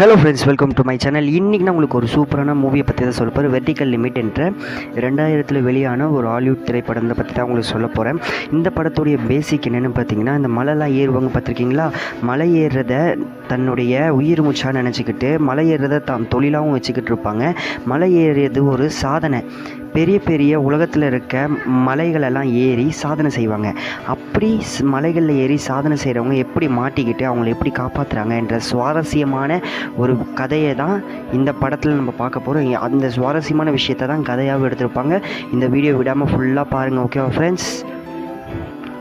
Hello friends, welcome to my channel. இன்றைக்கி நான் உங்களுக்கு ஒரு சூப்பரான மூவியை பற்றி தான் சொல்ல போகிறேன். வெர்டிக்கல் லிமிட் என்ற 2000 வெளியான ஒரு ஹாலிவுட் திரைப்படத்தை பற்றி தான் உங்களுக்கு சொல்ல போகிறேன். இந்த படத்துடைய பேசிக் என்னென்னு பார்த்தீங்கன்னா, இந்த மலைலாம் ஏறுவாங்க பார்த்துருக்கீங்களா? மலை ஏறுறத தன்னுடைய உயிர் மூச்சாக நினச்சிக்கிட்டு மலை ஏறுறதை தான் தொழிலாகவும் வச்சுக்கிட்டு இருப்பாங்க. மலை ஏறியது ஒரு சாதனை. பெரிய பெரிய உலகத்தில் இருக்க மலைகளெல்லாம் ஏறி சாதனை செய்வாங்க. அப்படி மலைகளில் ஏறி சாதனை செய்கிறவங்க எப்படி மாட்டிக்கிட்டு அவங்கள எப்படி காப்பாற்றுறாங்க என்ற சுவாரஸ்யமான ஒரு கதையை தான் இந்த படத்தில் நம்ம பார்க்க போகிறோம். அந்த சுவாரஸ்யமான விஷயத்தை தான் கதையாகவும் எடுத்திருப்பாங்க. இந்த வீடியோ விடாமல் ஃபுல்லாக பாருங்கள். ஓகேவா ஃப்ரெண்ட்ஸ்?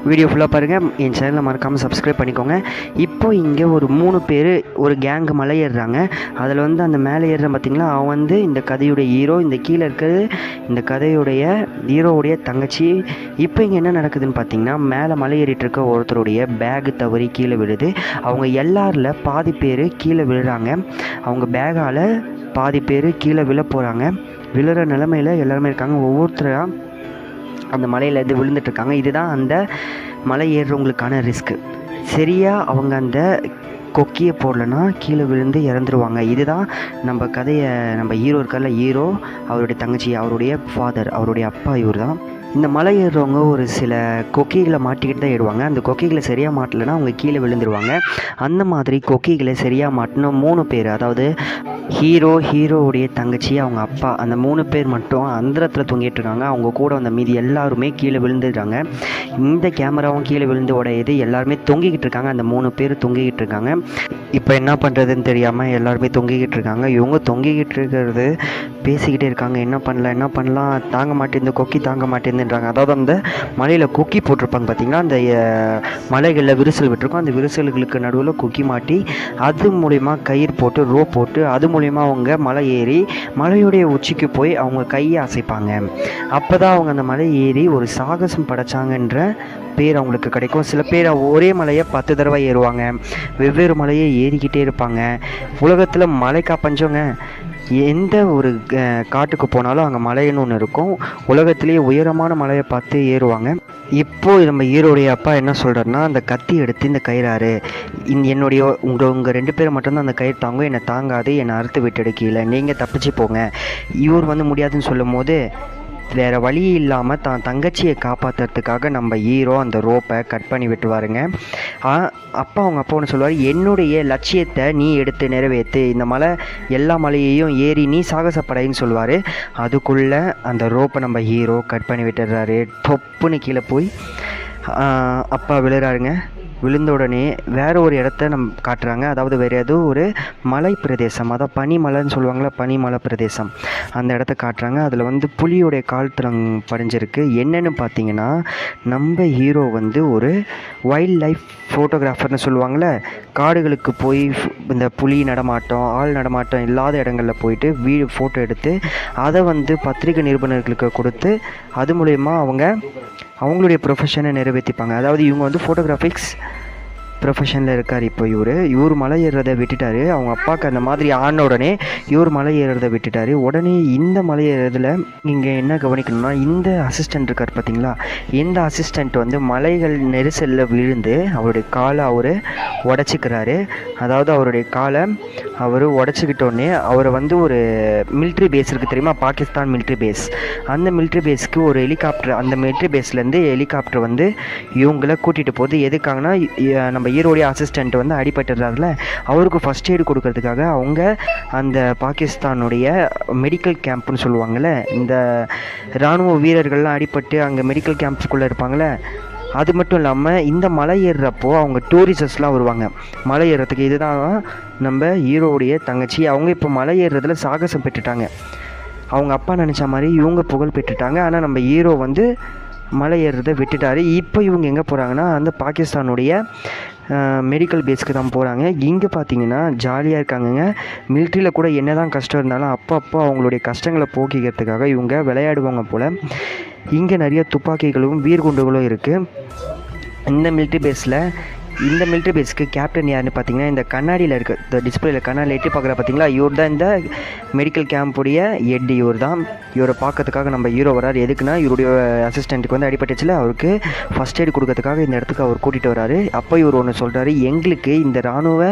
வீடியோ ஃபுல்லாக பாருங்கள். என் சேனலை மறக்காமல் சப்ஸ்கிரைப் பண்ணிக்கோங்க. இப்போ இங்கே ஒரு 3 பேர் ஒரு கேங்கு மலை ஏறுறாங்க. அதில் அந்த மேலே ஏறுறான் பார்த்திங்களா, அவன் இந்த கதையுடைய ஹீரோ. இந்த கீழே இருக்கிறது இந்த கதையுடைய ஹீரோவுடைய தங்கச்சி. இப்போ இங்கே என்ன நடக்குதுன்னு பார்த்திங்கன்னா, மேலே மலை ஏறிட்டு இருக்க ஒருத்தருடைய பேகு தவறி கீழே விழுது. அவங்க எல்லாரில் பாதி பேர் கீழே விழுறாங்க. அவங்க பேகால் பாதி பேர் கீழே விழ போகிறாங்க. விழுற நிலமையில் எல்லாருமே இருக்காங்க. ஒவ்வொருத்தராக அந்த மலையிலேருந்து விழுந்துட்டுருக்காங்க. இதுதான் அந்த மலை ஏறுறவங்களுக்கான ரிஸ்க்கு. சரியாக அவங்க அந்த கொக்கியை போடலைன்னா கீழே விழுந்து இறந்துருவாங்க. இதுதான் நம்ம கதையை. நம்ம ஹீரோ இருக்கார்ல, ஹீரோ, அவருடைய தங்கச்சி, அவருடைய ஃபாதர், அவருடைய அப்பா இவர் தான். இந்த மலை ஏறுறவங்க ஒரு சில கொக்கிகளை மாட்டிக்கிட்டு தான் ஏறுவாங்க. அந்த கொக்கிகளை சரியாக மாட்டலைன்னா அவங்க கீழே விழுந்துருவாங்க. அந்த மாதிரி கொக்கிகளை சரியாக மாட்டின 3 பேர், அதாவது ஹீரோவுடைய தங்கச்சி, அவங்க அப்பா, அந்த 3 பேர் மட்டும் அந்தரத்தில் தொங்கிட்டு இருக்காங்க. அவங்க கூட அந்த மீதி எல்லாருமே கீழே விழுந்துடுறாங்க. இந்த கேமராவும் கீழே விழுந்து உடையது. எல்லாருமே தொங்கிக்கிட்டு இருக்காங்க. அந்த 3 பேர் தொங்கிக்கிட்டு இருக்காங்க. இப்போ என்ன பண்ணுறதுன்னு தெரியாமல் எல்லாருமே தொங்கிக்கிட்டு இருக்காங்க. இவங்க தொங்கிக்கிட்டு இருக்கிறது பேசிக்கிட்டே இருக்காங்க. என்ன பண்ணலாம், தாங்க மாட்டேன், இந்த கொக்கி தாங்க மாட்டேன்னுன்றாங்க. அதாவது அந்த மலையில் கொக்கி போட்டிருப்பாங்க பார்த்தீங்கன்னா, அந்த மலைகளில் விரிசல் விட்டுருக்கும். அந்த விரிசல்களுக்கு நடுவில் கொக்கி மாட்டி அது மூலிமா கயிறு போட்டு ரோப் போட்டு அது மூலிமா அவங்க மலை ஏறி மலையுடைய உச்சிக்கு போய் அவங்க கையை அசைப்பாங்க. அப்போ தான் அவங்க அந்த மலை ஏறி ஒரு சாகசம் படைச்சாங்கன்ற பேர் அவங்களுக்கு கிடைக்கும். சில பேர் ஒரே மலையை 10 தடவை ஏறுவாங்க. வெவ்வேறு மலையை ஏறிக்கிட்டே இருப்பாங்க. உலகத்தில் மலைக்கா பஞ்சங்க. எந்த ஒரு காட்டுக்கு போனாலும் அங்கே மலைன்னு ஒன்று இருக்கும். உலகத்திலேயே உயரமான மலையை பார்த்து ஏறுவாங்க. இப்போது நம்ம ஹீரோடைய அப்பா என்ன சொல்கிறாருன்னா, அந்த கத்தி எடுத்து இந்த கயிறாரு, என்னுடைய உங்கள் 2 பேரை மட்டும்தான் அந்த கயிறு தாங்கும், என்னை தாங்காது, என்னை அறுத்து விட்டுடு கீழே, நீங்கள் தப்பிச்சு போங்க. இவர் முடியாதுன்னு சொல்லும் போது வேறு வழி இல்லாமல் தான் தங்கச்சியை காப்பாற்றுறதுக்காக நம்ம ஹீரோ அந்த ரோப்பை கட் பண்ணி விட்டுருவாருங்க. அவங்க அப்பா ஒன்று சொல்லுவார், என்னுடைய லட்சியத்தை நீ எடுத்து நிறைவேற்று, இந்த மலை எல்லா மலையையும் ஏறி நீ சாகசப்படைன்னு சொல்லுவார். அதுக்குள்ளே அந்த ரோப்பை நம்ம ஹீரோ கட் பண்ணி விட்டுடுறாரு. தொப்புன்னு கீழே போய் அப்பா விழுறாருங்க. விழுந்த உடனே வேறு ஒரு இடத்த நம்ம காட்டுறாங்க. அதாவது வேறு ஏதோ ஒரு மலை பிரதேசம், அதாவது பனிமலைன்னு சொல்லுவாங்களா, பனிமலை பிரதேசம், அந்த இடத்த காட்டுறாங்க. அதில் புலியோடைய கால் படிஞ்சிருக்கு. என்னென்னு பார்த்தீங்கன்னா, நம்ம ஹீரோ ஒரு வைல்ட் லைஃப் ஃபோட்டோகிராஃபர்னு சொல்லுவாங்களே, காடுகளுக்கு போய் இந்த புலி நடமாட்டம், ஆள் நடமாட்டம் இல்லாத இடங்களில் போயிட்டு ஃபோட்டோ எடுத்து அதை பத்திரிகை நிருபணர்களுக்கு கொடுத்து அது மூலயமா அவங்களுடைய ப்ரொஃபஷனை நிறைவேற்றிப்பாங்க. அதாவது இவங்க ஃபோட்டோகிராஃபிக்ஸ் ப்ரொஃபஷனில் இருக்கார். இப்போ இவர் மலை ஏறுறதை விட்டுட்டார். அவங்க அப்பாவுக்கு அந்த மாதிரி ஆன உடனே இவர் மலை ஏறுறதை விட்டுட்டார். உடனே இந்த மலை ஏறுறதுல இங்கே என்ன கவனிக்கணும்னா, இந்த அசிஸ்டண்ட் இருக்கார் பார்த்தீங்களா, இந்த அசிஸ்டண்ட் மலைகள் நெரிசலில் விழுந்து அவருடைய காலை அவர் உடச்சிக்கிறாரு. அதாவது அவருடைய காலை அவர் உடச்சிக்கிட்டோடனே அவரை ஒரு மிலிட்ரி பேஸ் இருக்குது தெரியுமா, பாகிஸ்தான் மிலிட்ரி பேஸ், அந்த மிலிட்ரி பேஸ்க்கு ஒரு ஹெலிகாப்டர், அந்த மிலிட்ரி பேஸ்லேருந்து ஹெலிகாப்டர் இவங்களை கூட்டிகிட்டு போகுது. எதுக்காகனா, நம்ம ஹீரோடைய அசிஸ்டண்ட் அடிபட்டுறாருல, அவருக்கு ஃபஸ்ட் எய்டு கொடுக்கறதுக்காக அவங்க அந்த பாகிஸ்தானுடைய மெடிக்கல் கேம்ப்னு சொல்லுவாங்கள்ல, இந்த இராணுவ வீரர்கள்லாம் அடிபட்டு அங்கே மெடிக்கல் கேம்ப்ஸ்குள்ளே இருப்பாங்களே, அது மட்டும் இல்லாமல் இந்த மலை ஏறுறப்போ அவங்க டூரிஸ்டர்ஸ்லாம் வருவாங்க மலை ஏறுறதுக்கு. இதுதான் நம்ம ஹீரோவுடைய தங்கச்சி. அவங்க இப்போ மலை ஏறுறதுல சாகசம் பெற்றுட்டாங்க. அவங்க அப்பா நினச்ச மாதிரி இவங்க புகழ் பெற்றுட்டாங்க. ஆனால் நம்ம ஹீரோ மலை ஏறுறதை விட்டுட்டார். இப்போ இவங்க எங்கே போகிறாங்கன்னா, அந்த பாகிஸ்தானுடைய மெடிக்கல் பேஸ்க்கு தான் போகிறாங்க. இங்கே பார்த்தீங்கன்னா ஜாலியாக இருக்காங்கங்க. மிலிட்ரியில் கூட என்ன தான் கஷ்டம் இருந்தாலும் அப்பப்போ அவங்களுடைய கஷ்டங்களை போக்கிக்கிறதுக்காக இவங்க விளையாடுவாங்க போல். இங்கே நிறைய துப்பாக்கிகளும் வீர்குண்டுகளும் இருக்குது இந்த மிலிட்ரி பேஸ்க்கு கேப்டன் யாருன்னு பார்த்தீங்கன்னா, இந்த கண்ணாடியில் இருக்க இந்த டிஸ்பிளேயில் கண்ணாடியில் எட்டி பார்க்குற பார்த்தீங்களா, இவர் தான் இந்த மெடிக்கல் கேம்புடைய ஹெட். இவரை பார்க்கறதுக்காக நம்ம ஹீரோ வராரு. எதுக்குன்னா, இவருடைய அசிஸ்டண்ட்டுக்கு அடிபட்டுச்சுல, அவருக்கு ஃபஸ்ட் எய்டு கொடுக்கறதுக்காக இந்த இடத்துக்கு அவர் கூட்டிகிட்டு வராரு. அப்போ இவர் ஒன்று சொல்கிறாரு, எங்களுக்கு இந்த இராணுவ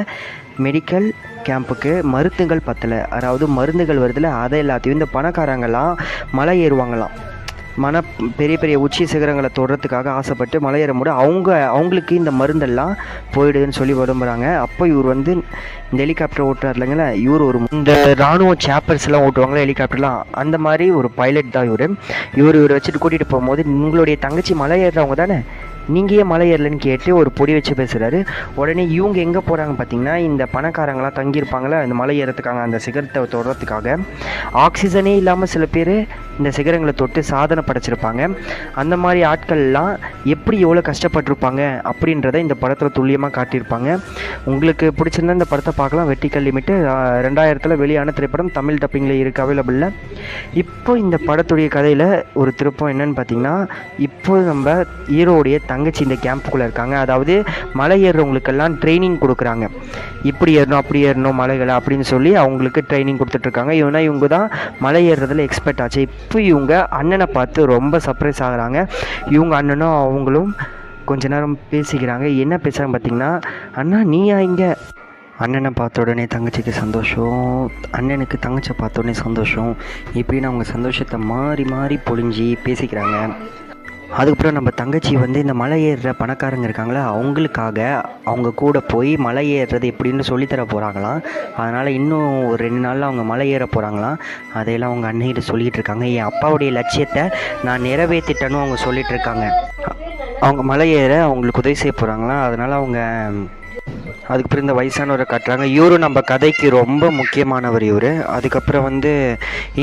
மெடிக்கல் கேம்புக்கு மருந்துகள் பத்தலை, அதாவது மருந்துகள் வருதுல, அதை எல்லாத்தையும் இந்த பணக்காரங்களாம் மலை ஏறுவாங்களாம். பெரிய பெரிய உச்சி சிகரங்களை தொடுறதுக்காக ஆசைப்பட்டு மலை ஏறும்போது அவங்களுக்கு இந்த மருந்தெல்லாம் போயிடுதுன்னு சொல்லி விரும்புகிறாங்க. அப்போ இவர் வந்து இந்த ஹெலிகாப்டர் ஓட்டுறாரு இல்லைங்களா, இவர் இந்த இராணுவ சேப்பர்ஸ்லாம் ஓட்டுவாங்களா ஹெலிகாப்டர்லாம், அந்த மாதிரி ஒரு பைலட் தான் இவர் வச்சுட்டு கூட்டிகிட்டு போகும்போது, உங்களுடைய தங்கச்சி மலை ஏறுறவங்க தானே, நீங்கள் ஏன் மலை ஏறலன்னு கேட்டு ஒரு பொடி வச்சு பேசுகிறாரு. உடனே இவங்க எங்கே போகிறாங்க பார்த்தீங்கன்னா, இந்த பணக்காரங்களாம் தங்கியிருப்பாங்களே இந்த மலை ஏறத்துக்காக, அந்த சிகரத்தை தொடுறதுக்காக ஆக்சிஜனே இல்லாமல் சில பேர் இந்த சிகரங்களை தொட்டு சாதனை படைச்சிருப்பாங்க. அந்த மாதிரி ஆட்கள்லாம் எப்படி எவ்வளோ கஷ்டப்பட்டிருப்பாங்க அப்படின்றத இந்த படத்தில் துல்லியமாக காட்டியிருப்பாங்க. உங்களுக்கு பிடிச்சிருந்தா இந்த படத்தை பார்க்கலாம். வெர்டிகல் லிமிட்டு 2000 வெளியான திரைப்படம், தமிழ் டப்பிங்கில் இருக்குது, அவைலபிளில். இப்போ இந்த படத்துடைய கதையில் ஒரு திருப்பம் என்னன்னு பார்த்தீங்கன்னா, இப்போ நம்ம ஹீரோடைய தங்கச்சி இந்த கேம்புக்குள்ளே இருக்காங்க. அதாவது மலை ஏறுறவங்களுக்கெல்லாம் ட்ரைனிங் கொடுக்குறாங்க, இப்படி ஏறணும் அப்படி ஏறணும் மலைகளை அப்படின்னு சொல்லி அவங்களுக்கு ட்ரைனிங் கொடுத்துட்ருக்காங்க. இவங்க தான் மலை ஏறுறதுல எக்ஸ்பர்ட் ஆச்சு. இப்போ இவங்க அண்ணனை பார்த்து ரொம்ப சர்ப்ரைஸ் ஆகுறாங்க. இவங்க அண்ணனும் அவங்களும் கொஞ்ச நேரம் பேசிக்கிறாங்க. என்ன பேசுகிறாங்க பார்த்தீங்கன்னா, அண்ணா நீயா இங்கே, அண்ணனை பார்த்த உடனே தங்கச்சிக்கு சந்தோஷம், அண்ணனுக்கு தங்கச்சியை பார்த்த உடனே சந்தோஷம், இப்படின்னு அவங்க சந்தோஷத்தை மாறி மாறி பொழிஞ்சி பேசிக்கிறாங்க. அதுக்கப்புறம் நம்ம தங்கச்சி வந்து இந்த மலை ஏறுற பணக்காரங்க இருக்காங்களா, அவங்களுக்காக அவங்க கூட போய் மலை ஏறுறது எப்படின்னு சொல்லித்தர போகிறாங்களாம். அதனால் இன்னும் ஒரு 2 நாளில் அவங்க மலை ஏற போகிறாங்களாம். அதையெல்லாம் அவங்க அன்னைகிட்ட சொல்லிகிட்டு இருக்காங்க. என் அப்பாவுடைய லட்சியத்தை நான் நிறைவேற்றிட்டேன்னு அவங்க சொல்லிகிட்டு இருக்காங்க. அவங்க மலை ஏற அவங்களுக்கு உதவி செய்ய போகிறாங்களாம். அதனால் அவங்க அதுக்கப்புறம் இந்த வயசானவரை காட்டுறாங்க. இவரும் நம்ம கதைக்கு ரொம்ப முக்கியமானவர் இவர். அதுக்கப்புறம் வந்து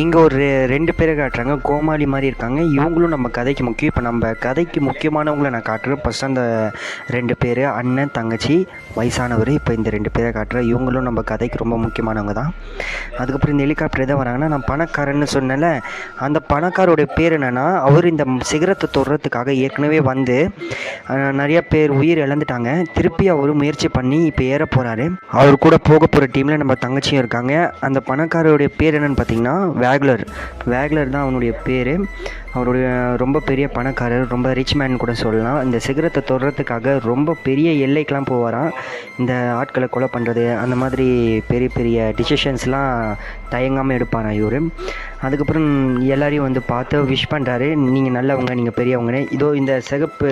இங்கே ஒரு 2 பேரை காட்டுறாங்க, கோமாளி மாதிரி இருக்காங்க. இவங்களும் நம்ம கதைக்கு முக்கியம். இப்போ நம்ம கதைக்கு முக்கியமானவங்களை நான் காட்டுறேன். ஃபஸ்ட்டு அந்த 2 பேர், அண்ணன் தங்கச்சி வயசானவர். இப்போ இந்த 2 பேரை காட்டுறேன். இவங்களும் நம்ம கதைக்கு ரொம்ப முக்கியமானவங்க தான். அதுக்கப்புறம் இந்த ஹெலிகாப்டர் எதாவது வராங்கன்னா, நான் பணக்காரன்னு சொன்னேன்ல, அந்த பணக்காரோடைய பேர் என்னென்னா, அவர் இந்த சிகரத்தை தொடுறதுக்காக ஏற்கனவே வந்து நிறையா பேர் உயிர் இழந்துட்டாங்க. திருப்பி அவர் முயற்சி பண்ணி இப்போ ஏற போகிறாரு. அவர் கூட போக போகிற டீமில் நம்ம தங்கச்சியும் இருக்காங்க. அந்த பணக்காரருடைய பேர் என்னென்னு பார்த்தீங்கன்னா வேக்லர் தான் அவனுடைய பேர். அவருடைய ரொம்ப பெரிய பணக்காரர், ரொம்ப ரிச் மேன் கூட சொல்லலாம். இந்த சிகரத்தை தொடுறதுக்காக ரொம்ப பெரிய எல்லைக்கெலாம் போவாராம். இந்த ஆட்களை கொலை பண்ணுறது, அந்த மாதிரி பெரிய பெரிய டிசிஷன்ஸ்லாம் தயங்காமல் எடுப்பாராம் இவர். அதுக்கப்புறம் எல்லாரையும் வந்து பார்த்து விஷ் பண்ணுறாரு, நீங்கள் நல்லவங்க, நீங்கள் பெரியவங்கன்னு. இதோ இந்த சிகப்பு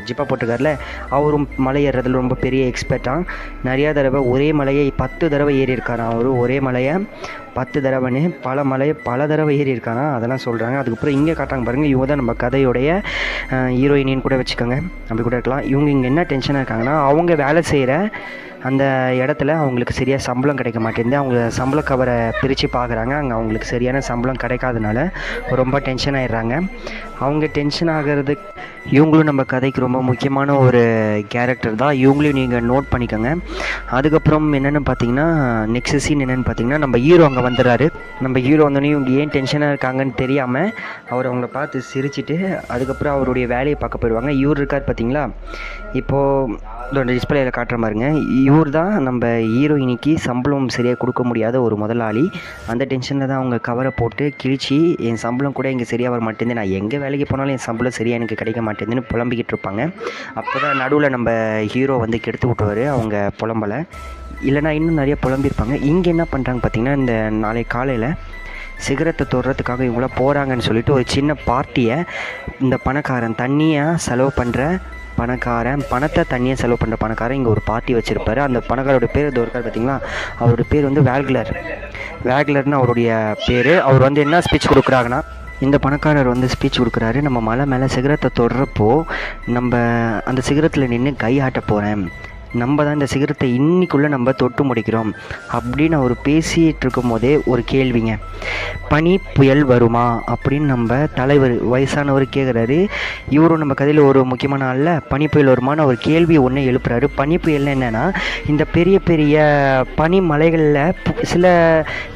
ஜிப்பா போட்டுக்காரில் அவரும் மலை ஏறுறதுல ரொம்ப பெரிய எக்ஸ்பர்ட்டாக. நிறையா தடவை ஒரே மலையை 10 தடவை ஏறி இருக்காராம். அவர் ஒரே மலையை 10 தடவைன்னு பல தடவை ஏறி இருக்காராம். அதெல்லாம் சொல்கிறாங்க. அதுக்கப்புறம் இங்கே காட்டுறாங்க பாருங்கள், இவங்க தான் நம்ம கதையோடைய ஹீரோயினின்னு கூட வச்சுக்கோங்க, அப்படி கூட இருக்கலாம். இவங்க இங்கே என்ன டென்ஷனாக இருக்காங்கன்னா, அவங்க வேலை செய்கிற அந்த இடத்துல அவங்களுக்கு சரியாக சம்பளம் கிடைக்க மாட்டேங்குது. அவங்க சம்பள கவரை பிரித்து பார்க்குறாங்க. அங்கே அவங்களுக்கு சரியான சம்பளம் கிடைக்காதனால ரொம்ப டென்ஷன் ஆகிடுறாங்க. அவங்க டென்ஷன் ஆகிறது இவங்களும் நம்ம கதைக்கு ரொம்ப முக்கியமான ஒரு கேரக்டர் தான். இவங்களையும் நீங்கள் நோட் பண்ணிக்கோங்க. அதுக்கப்புறம் என்னென்னு பார்த்தீங்கன்னா, நெக்ஸ்ட் சீன் என்னென்னு பார்த்தீங்கன்னா, நம்ம ஹீரோ அங்கே வந்துடுறாரு. நம்ம ஹீரோ வந்தோடனே இவங்க ஏன் டென்ஷனாக இருக்காங்கன்னு தெரியாமல் அவர் அவங்கள பார்த்து சிரிச்சுட்டு அதுக்கப்புறம் அவருடைய வேலையை பார்க்க போயிடுவாங்க. இவர் இருக்கார் பார்த்தீங்களா, இப்போது டிஸ்பிளேயில் காட்டுற மாதிரிங்க, இவர் தான் நம்ம ஹீரோயினிக்கு சம்பளம் சரியாக கொடுக்க முடியாத ஒரு முதலாளி. அந்த டென்ஷனில் தான் அவங்க கவரை போட்டு கிழிச்சி, என் சம்பளம் கூட இங்கே சரியாக வர மாட்டேங்குது, நான் எங்கே வேலைக்கு போனாலும் என் சம்பளம் சரியாக எனக்கு கிடைக்க மாட்டேங்குதுன்னு புலம்பிக்கிட்டு இருப்பாங்க. அப்போ தான் நடுவில் நம்ம ஹீரோ வந்து கெடுத்து விட்டுவார் அவங்க புலம்பலை, இல்லைனா இன்னும் நிறைய புலம்பியிருப்பாங்க. இங்கே என்ன பண்ணுறாங்க பார்த்தீங்கன்னா, இந்த நாளை காலையில் சிகரத்தை தொடுறதுக்காக இவங்களாம் போகிறாங்கன்னு சொல்லிட்டு ஒரு சின்ன பார்ட்டியை இந்த பணக்காரன் தண்ணியாக செலவு பண்ணுற பணத்தை தண்ணியாக செலவு பண்ணுற பணக்காரன் இங்கே ஒரு பார்ட்டி வச்சுருப்பார். அந்த பணக்காரோட பேர் இது இருக்கார் பார்த்தீங்களா, அவரோட பேர் வந்து வேக்லர்னு அவருடைய பேர். அவர் வந்து என்ன ஸ்பீச் கொடுக்குறாங்கன்னா, இந்த பணக்காரர் வந்து ஸ்பீச் கொடுக்குறாரு, நம்ம மலை மேலே சிகரத்தை தொடுறப்போ நம்ம அந்த சிகரத்தில் நின்று கை ஆட்ட போகிறேன், நம்ம தான் இந்த சிகரத்தை இன்னிக்குள்ளே நம்ம தொட்டு முடிக்கிறோம் அப்படின்னு அவர் பேசிகிட்டு இருக்கும் போதே ஒரு கேள்விங்க, பனி புயல் வருமா அப்படின்னு நம்ம தலைவர் வயசானவர் கேட்குறாரு. இவரும் நம்ம கதையில் ஒரு முக்கியமான ஆளில் பனி புயல் வருமானு ஒரு கேள்வி ஒன்று எழுப்புறாரு. பனி புயல்னு என்னென்னா, இந்த பெரிய பெரிய பனி மலைகளில் சில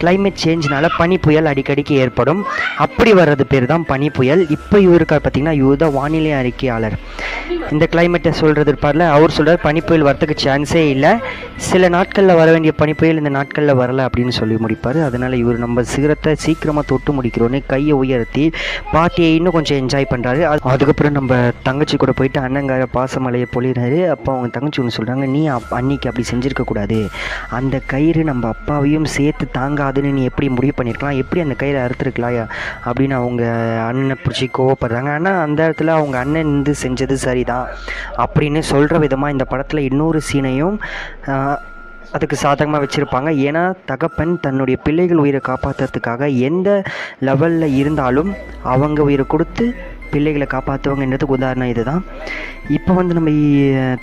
கிளைமேட் சேஞ்ச்னால பனி புயல் அடிக்கடிக்கு ஏற்படும். அப்படி வர்றது பேர் தான் பனி புயல். இப்போ இவருக்கார் பார்த்திங்கன்னா, இவர் தான் வானிலை அறிக்கையாளர். இந்த கிளைமேட்டை சொல்கிறது இருப்பார்ல, அவர் சொல்கிறார் பனி புயல் வரது வரத்துக்கு சான்ஸே இல்லை. சில நாட்களில் வர வேண்டிய பனிப்புயல் இந்த நாட்களில் வரலை அப்படின்னு சொல்லி முடிப்பார். அதனால் இவர் நம்ம சிகரத்தை சீக்கிரமாக தொட்டு முடிக்கிறோன்னு கையை உயர்த்தி பார்ட்டியை இன்னும் கொஞ்சம் என்ஜாய் பண்ணுறாரு. அதுக்கப்புறம் நம்ம தங்கச்சி கூட போயிட்டு அண்ணங்கார பாசமலையை பொழிகிறாரு. அப்போ அவங்க தங்கச்சி ஒன்று சொல்கிறாங்க, நீ அன்னைக்கு அப்படி செஞ்சுருக்கக்கூடாது, அந்த கயிறு நம்ம அப்பாவையும் சேர்த்து தாங்காதுன்னு நீ எப்படி முடிவு பண்ணியிருக்கலாம், எப்படி அந்த கயிறை அறுத்துருக்கலாம் அப்படின்னு அவங்க அண்ணனை பிடிச்சி கோவப்படுறாங்க. ஆனால் அந்த இடத்துல அவங்க அண்ணன் இருந்து செஞ்சது சரிதான் அப்படின்னு சொல்கிற விதமாக இந்த படத்தில் இன்னொரு சீனையும் அதுக்கு சாதகமாக வச்சுருப்பாங்க. ஏன்னா தகப்பன் தன்னுடைய பிள்ளைகள் உயிரை காப்பாற்றுறதுக்காக எந்த லெவலில் இருந்தாலும் அவங்க உயிரை கொடுத்து பிள்ளைகளை காப்பாற்றுவாங்கன்றதுக்கு உதாரணம் இதுதான். இப்போ வந்து நம்ம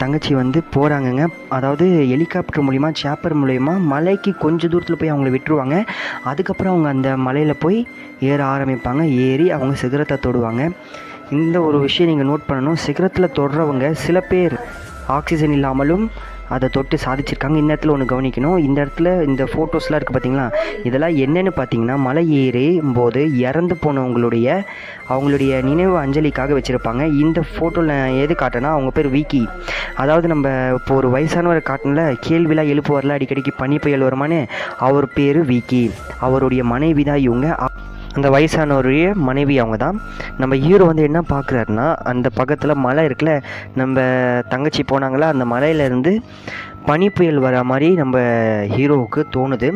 தங்கச்சி வந்து போகிறாங்கங்க. அதாவது ஹெலிகாப்டர் மூலிமா சேப்பர் மூலிமா மலைக்கு கொஞ்சம் தூரத்தில் போய் அவங்கள விட்டுருவாங்க. அதுக்கப்புறம் அவங்க அந்த மலையில் போய் ஏற ஆரம்பிப்பாங்க. ஏறி அவங்க சிகரத்தை தொடுவாங்க. இந்த ஒரு விஷயம் நீங்கள் நோட் பண்ணணும், சிகரத்தில் தொடுறவங்க சில பேர் ஆக்சிஜன் இல்லாமலும் அதை தொட்டு சாதிச்சிருக்காங்க. இந்த இடத்துல ஒன்று கவனிக்கணும், இந்த இடத்துல இந்த ஃபோட்டோஸ்லாம் இருக்குது பார்த்தீங்களா, இதெல்லாம் என்னென்னு பார்த்தீங்கன்னா மலை ஏறும் போது இறந்து அவங்களுடைய நினைவு அஞ்சலிக்காக வச்சுருப்பாங்க. இந்த ஃபோட்டோவில் எது காட்டினா அவங்க பேர் விக்கி. அதாவது நம்ம இப்போ ஒரு வயசானவரை காட்டினல கேள்விலாம் எழுப்புவார்ல அடிக்கடிக்கு பனி புயல் வருமானு, அவர் பேர் விக்கி. அவருடைய மனைவி தான் இவங்க. அந்த வயசானவருடைய மனைவி அவங்க தான். நம்ம ஹீரோ வந்து என்ன பார்க்குறாருன்னா, அந்த பக்கத்தில் மலை இருக்குல்ல, நம்ம தங்கச்சி போனாங்களா, அந்த மலையிலேருந்து பனி புயல் வர மாதிரி நம்ம ஹீரோவுக்கு தோணுது.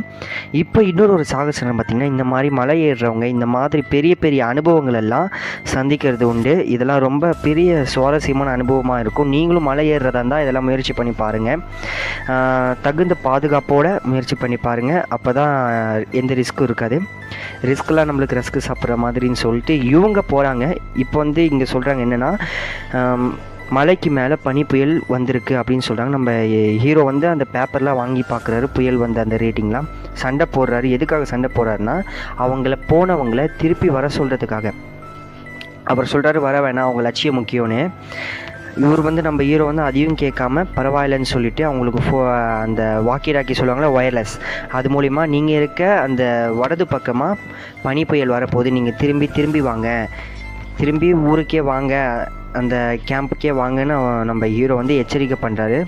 இப்போ இன்னொரு சாகசம் பார்த்திங்கன்னா, இந்த மாதிரி மலை ஏறுறவங்க இந்த மாதிரி பெரிய பெரிய அனுபவங்கள் எல்லாம் சந்திக்கிறது உண்டு. இதெல்லாம் ரொம்ப பெரிய சுவாரஸ்யமான அனுபவமாக இருக்கும். நீங்களும் மலை ஏறுறதா இருந்தால் இதெல்லாம் முயற்சி பண்ணி பாருங்கள். தகுந்த பாதுகாப்போடு முயற்சி பண்ணி பாருங்கள். அப்போ தான் எந்த ரிஸ்க்கும் இருக்காது. ரிஸ்க்கெலாம் நம்மளுக்கு ரஸ்க்கு சாப்பிட்ற மாதிரின்னு சொல்லிட்டு இவங்க போகிறாங்க. இப்போ வந்து இங்கே சொல்கிறாங்க என்னென்னா, மலைக்கு மேலே பனி புயல் வந்திருக்கு அப்படின்னு சொல்கிறாங்க. நம்ம ஹீரோ வந்து அந்த பேப்பர்லாம் வாங்கி பார்க்குறாரு, புயல் வந்த அந்த ரேட்டிங்லாம் சண்டை போடுறாரு. எதுக்காக சண்டை போடுறாருன்னா, போனவங்களை திருப்பி வர சொல்கிறதுக்காக. அவர் சொல்கிறாரு, வர வேணாம், அவங்க லட்சியம் முக்கியம்னு. இவர் வந்து நம்ம ஹீரோ வந்து அதையும் கேட்காம பரவாயில்லன்னு சொல்லிவிட்டு அவங்களுக்கு அந்த வாக்கி டாக்கி சொல்லுவாங்களா, ஒயர்லெஸ், அது மூலிமா நீங்கள் இருக்க அந்த வடது பக்கமாக பனி புயல் வரப்போகுது, நீங்கள் திரும்பி வாங்க, திரும்பி ஊருக்கே வாங்க, அந்த கேம்புக்கே வாங்கன்னு நம்ம ஹீரோ வந்து எச்சரிக்கை பண்ணுறாரு.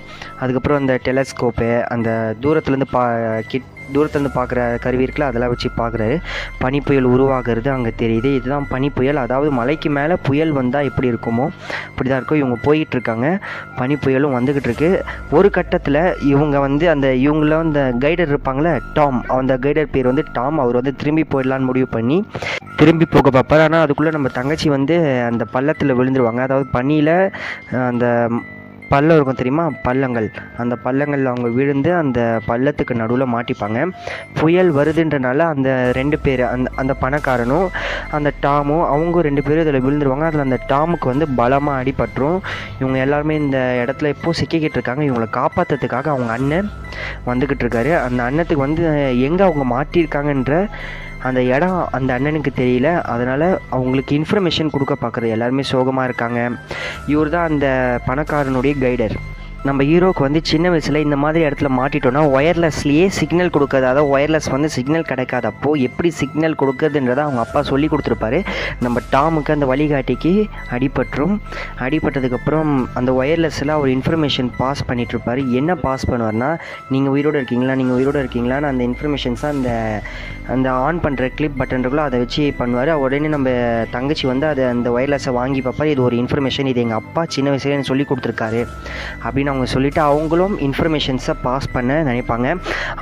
அதுக்கப்புறம் அந்த டெலஸ்கோப்பு, அந்த தூரத்துலேருந்து பார்க்குற கருவி இருக்குல்ல, அதெல்லாம் வச்சு பார்க்குறாரு. பனி புயல் உருவாகிறது அங்கே தெரியுது. இதுதான் பனி புயல். அதாவது மலைக்கு மேலே புயல் வந்தால் எப்படி இருக்குமோ அப்படி தான் இருக்கும். இவங்க போயிட்டுருக்காங்க, பனி புயலும் வந்துக்கிட்டு இருக்கு. ஒரு கட்டத்தில் இவங்க வந்து இவங்கள அந்த கைடர் இருப்பாங்களே டாம், அந்த கைடர் பேர் வந்து டாம். அவர் வந்து திரும்பி போயிடலான்னு முடிவு பண்ணி திரும்பி போக பார்ப்பார். ஆனால் அதுக்குள்ளே நம்ம தங்கச்சி வந்து அந்த பள்ளத்தில் விழுந்துருவாங்க. அதாவது பனியில் அந்த பள்ளம் இருக்கும் தெரியுமா, பள்ளங்கள், அந்த பள்ளங்களில் அவங்க விழுந்து அந்த பள்ளத்துக்கு நடுவில் மாட்டிப்பாங்க. புயல் வருதுன்றனால அந்த 2 பேர், அந்த பணக்காரனும் அந்த டாமும், அவங்க 2 பேரும் இதில் விழுந்துருவாங்க. அதில் அந்த டாமுக்கு வந்து பலமாக அடிபட்டுரும். இவங்க எல்லாருமே இந்த இடத்துல இப்போது சிக்கிக்கிட்டு இருக்காங்க. இவங்களை காப்பாற்றுறதுக்காக அவங்க அண்ணன் வந்துக்கிட்டு இருக்காரு. அந்த அண்ணத்துக்கு வந்து எங்கே அவங்க மாட்டியிருக்காங்கன்ற அந்த இடம் அந்த அண்ணனுக்கு தெரியல. அதனால் அவங்களுக்கு இன்ஃபர்மேஷன் கொடுக்க பார்க்குறது. எல்லாருமே சோகமாக இருக்காங்க. இவர் தான் அந்த பணக்காரனுடைய கைடர். நம்ம ஹீரோக்கு வந்து சின்ன வயசில் இந்த மாதிரி இடத்துல மாட்டிட்டோன்னா ஒயர்லெஸ்லேயே சிக்னல் கொடுக்காது. அதாவது ஒயர்லெஸ் வந்து சிக்னல் கிடைக்காதப்போ எப்படி சிக்னல் கொடுக்குறதுன்றதை அவங்க அப்பா சொல்லி கொடுத்துருப்பாரு. நம்ம டாமுக்கு அந்த வழிகாட்டிக்கு அடிபட்டதுக்கப்புறம் அந்த ஒயர்லெஸ்ஸில் அவர் இன்ஃபர்மேஷன் பாஸ் பண்ணிகிட்ருப்பார். என்ன பாஸ் பண்ணுவார்னா, நீங்கள் உயிரோடு இருக்கீங்களான்னு அந்த இன்ஃபர்மேஷன்ஸாக அந்த ஆன் பண்ணுற கிளிப் பட்டன் இருக்குல்ல, அதை வச்சு பண்ணுவார். உடனே நம்ம தங்கச்சி வந்து அந்த ஒயர்லெஸ்ஸை வாங்கி பார்ப்பார். இது ஒரு இன்ஃபர்மேஷன், இது எங்கள் அப்பா சின்ன வயசுலேயே எனக்கு சொல்லி கொடுத்துருக்காரு அப்படின்னு அவங்க சொல்லிவிட்டு அவங்களும் இன்ஃபர்மேஷன்ஸை பாஸ் பண்ண நினைப்பாங்க.